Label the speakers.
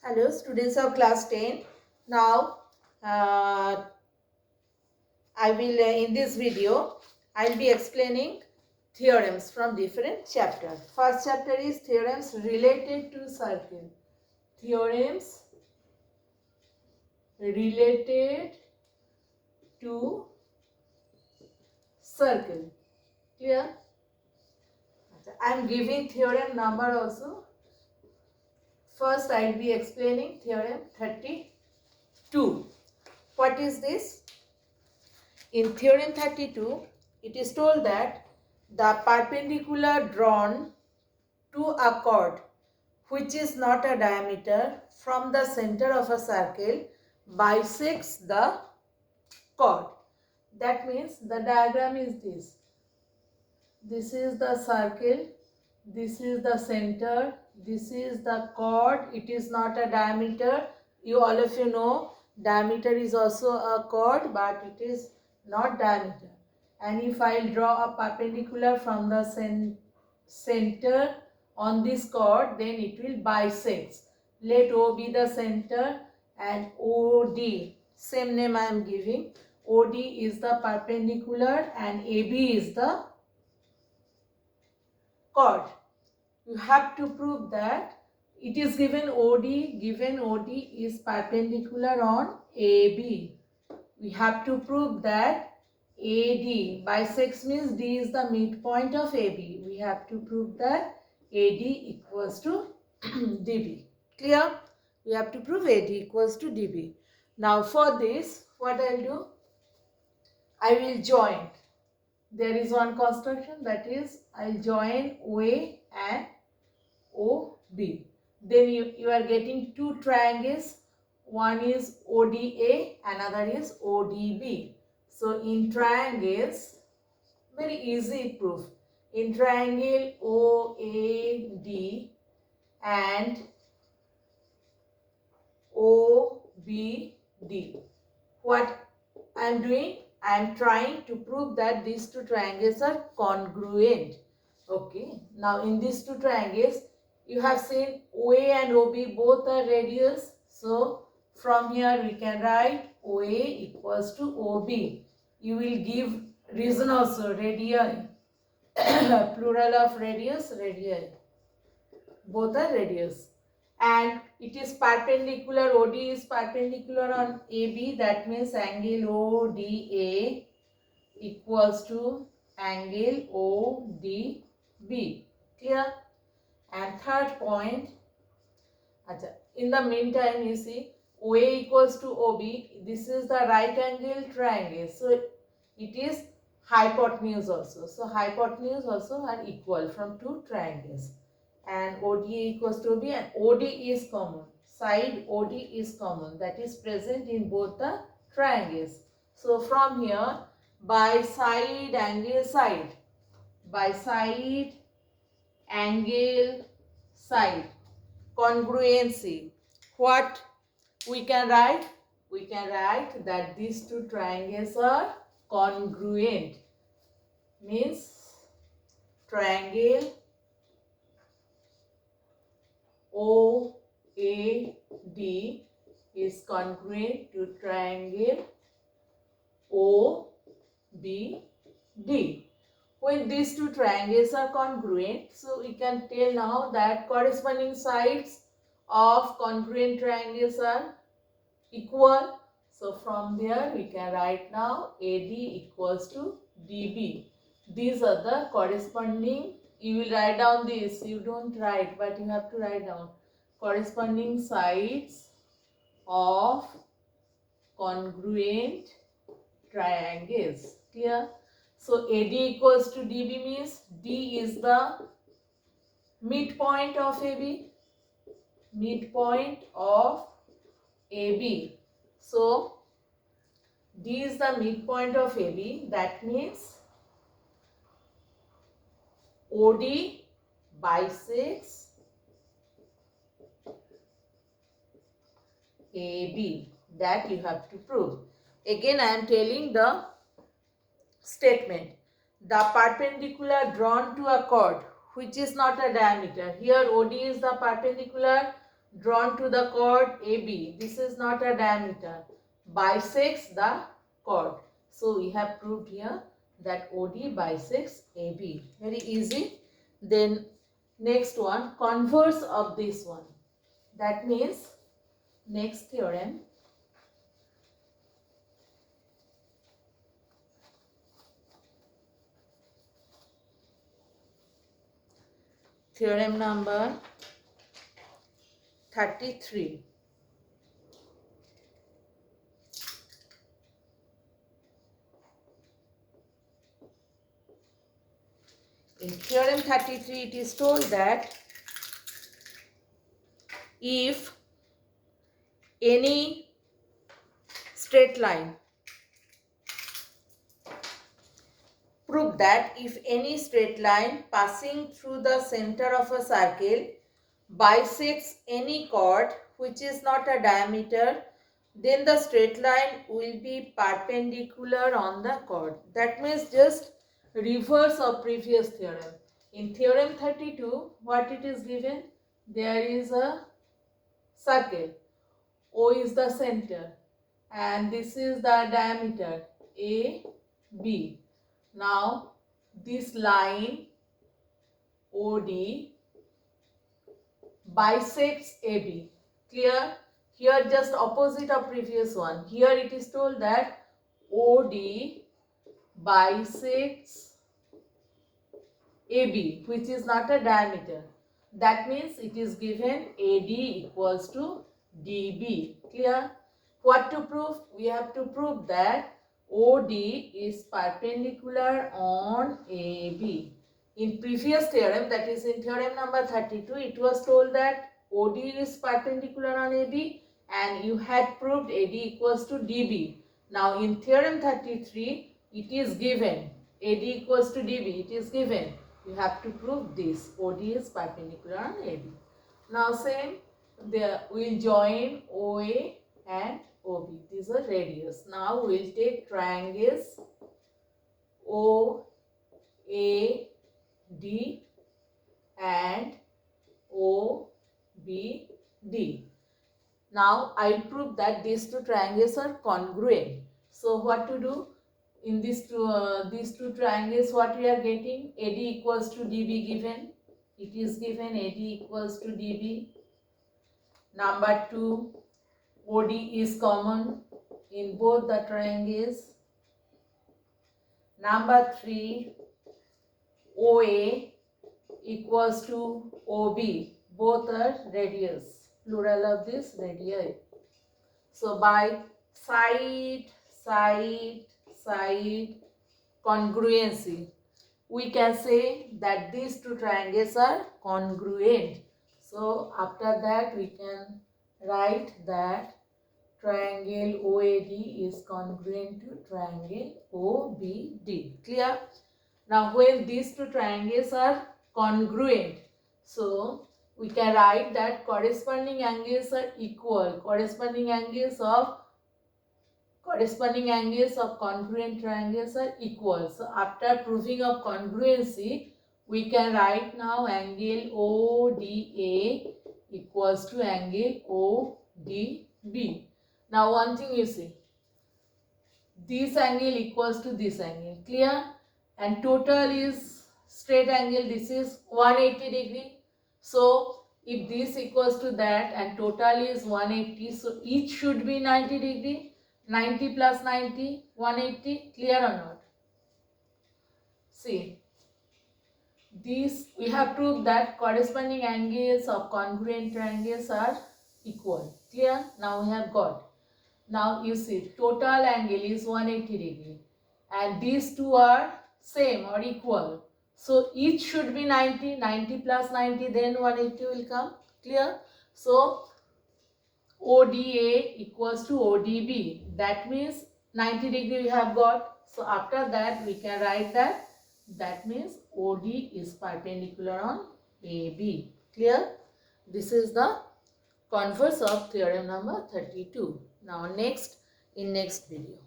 Speaker 1: Hello, students of class 10. Now, uh, I will, in this video, I will be explaining theorems from different chapters. First chapter is theorems related to circle. Theorems related to circle. Clear? I am giving theorem number also. First, I will be explaining theorem 32. What is this? In theorem 32, it is told that the perpendicular drawn to a chord which is not a diameter from the center of a circle bisects the chord. That means the diagram is this. This is the circle, this is the center, this is the chord. It is not a diameter. All of you know diameter is also a chord, but it is not diameter. And if I draw a perpendicular from the center on this chord, then it will bisect. Let O be the center and OD, same name I am giving. OD is the perpendicular and AB is the chord. You have to prove that it is given OD is perpendicular on AB. We have to prove that AD bisects means D is the midpoint of AB. We have to prove that AD equals to DB. Clear? We have to prove AD equals to DB. Now for this, what I will do? I will join. There is one construction, that is I will join OA and OB. Then you are getting two triangles. One is ODA, another is ODB. So in triangles, very easy proof. In triangle OAD and OBD, what I am doing? I am trying to prove that these two triangles are congruent. Okay. Now in these two triangles, you have seen OA and OB both are radius. So from here we can write OA equals to OB. You will give reason also, radii. Plural of radius, radii. Both are radius. And it is perpendicular, OD is perpendicular on AB. That means angle ODA equals to angle ODB. Clear? And third point, in the meantime, you see OA equals to OB. This is the right angle triangle. So it is hypotenuse also. So hypotenuse also are equal from two triangles. And ODA equals to OB, and OD is common. Side OD is common. That is present in both the triangles. So from here, by side angle side, by side angle side, congruency, what we can write? We can write that these two triangles are congruent. Means triangle OAD is congruent to triangle OBD. When these two triangles are congruent, so we can tell now that corresponding sides of congruent triangles are equal. So from there we can write now AD equals to DB. These are the corresponding, you will write down this, you don't write but you have to write down corresponding sides of congruent triangles. Clear? So AD equals to DB means D is the midpoint of AB. Midpoint of AB. So D is the midpoint of AB. That means OD bisects AB. That you have to prove. Again I am telling the statement. The perpendicular drawn to a chord which is not a diameter. Here OD is the perpendicular drawn to the chord AB. This is not a diameter. Bisects the chord. So we have proved here that OD bisects AB. Very easy. Then next one, converse of this one. That means next theorem. Theorem number 33. In theorem 33, it is told that if any straight line, prove that if any straight line passing through the center of a circle bisects any chord which is not a diameter, then the straight line will be perpendicular on the chord. That means just reverse of previous theorem. In theorem 32, what it is given? There is a circle. O is the center and this is the diameter AB. Now this line OD bisects AB. Clear? Here just opposite of previous one. Here it is told that OD bisects AB, which is not a diameter. That means it is given AD equals to DB. Clear? What to prove? We have to prove that OD is perpendicular on AB. In previous theorem, that is in theorem number 32, it was told that OD is perpendicular on AB and you had proved AD equals to DB. Now in theorem 33, it is given AD equals to DB. It is given. You have to prove this. OD is perpendicular on AB. Now same, there we will join OA and OB. These are radius. Now we will take triangles OAD and OBD. Now I will prove that these two triangles are congruent. So what to do? In these two triangles, what we are getting? AD equals to DB given. It is given AD equals to DB. Number 2, OD is common in both the triangles. Number 3, OA equals to OB. Both are radius. Plural of this radii. So by side congruency, we can say that these two triangles are congruent. So after that we can write that triangle OAD is congruent to triangle OBD. Clear? Now when these two triangles are congruent, so we can write that corresponding angles are equal. Corresponding angles of congruent triangles are equal. So after proving of congruency, we can write now angle ODA equals to angle ODB. Now one thing you see, this angle equals to this angle. Clear? And total is straight angle. This is 180 degree. So if this equals to that and total is 180, so each should be 90 degree. 90 plus 90, 180. Clear or not? See, these we have proved that corresponding angles of congruent triangles are equal. Clear? Now we have got. Now you see, total angle is 180 degree and these two are same or equal. So each should be 90. 90 plus 90, then 180 will come. Clear? So ODA equals to ODB. That means 90 degree we have got. So after that we can write that means OD is perpendicular on AB. Clear? This is the converse of theorem number 32. Now in next video.